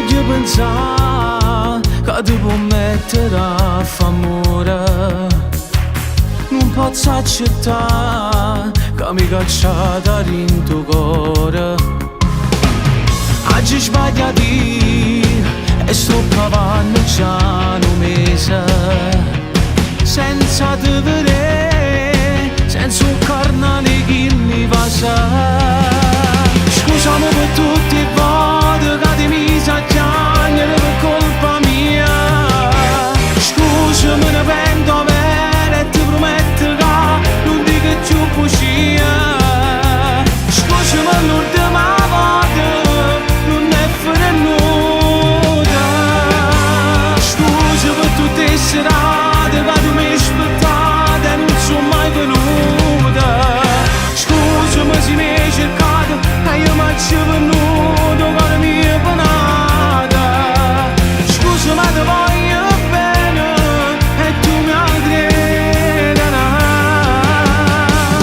voglio pensare che ti può mettere a famore. Non posso accettare che mi cacciata in tuo cuore. Oggi sbaglia di e sto cavando già un mese senza te vedere, senza un carnale che mi passa. Scusami per tutte le volte che ti mi sa chiamare per colpa mia. Scusami, ne pento bene e ti prometto che non dico più bugia. Scusami l'ultima volta, non è venuta. Scusa per tutte le serate che tu mi aspettate e non sono mai venuta. Scusami se mi hai cercato e io mi ci venuto con la mia panata. Scusami, ti voglio bene e tu mi crederai.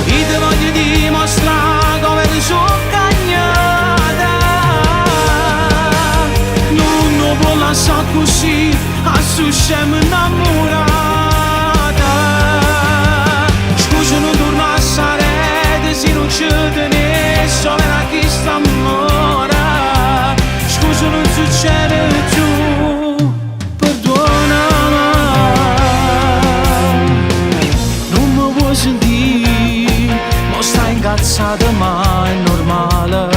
Io ti voglio dimostrare come ti sono cagnata. Non può lasciare così, a su scemo innamorata. Scusa, non torna a sarete se non ci tenessi, verrà chi sta amore. Scusa, non succede più, perdonami. Non mi vuoi sentire, ma stai incazzata, ma è normale.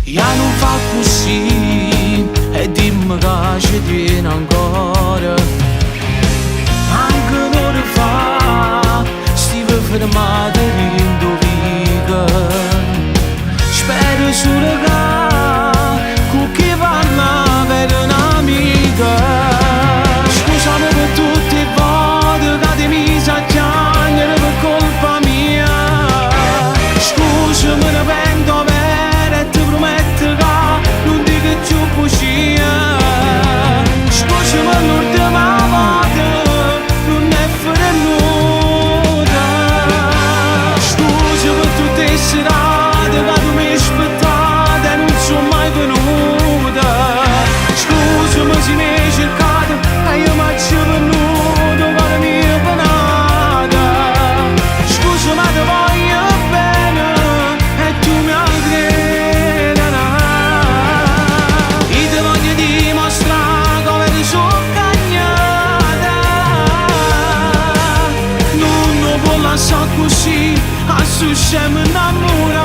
Io non fa così e dimmi che ci tieni ancora. Anche un'ora fa stivo fermata in tuo vico. Spero solo che con chi parla per un'amica. Scusami per tutte le volte che ti mi sa chiamare per colpa mia. Scusami, ne pento bene e ti prometto che non dico più bugia. Scusami l'ultima volta, non è venuta. Scusa per tutte le serate che tu mi aspettate e non sono mai venuta. Scusami se mi hai cercato e io mi ci venuto con la mia panata. Scusami, ti voglio bene e tu mi crederai. Io ti voglio dimostrare come ti sono cagnata. Non può lasciare così, a su scemo innamorata.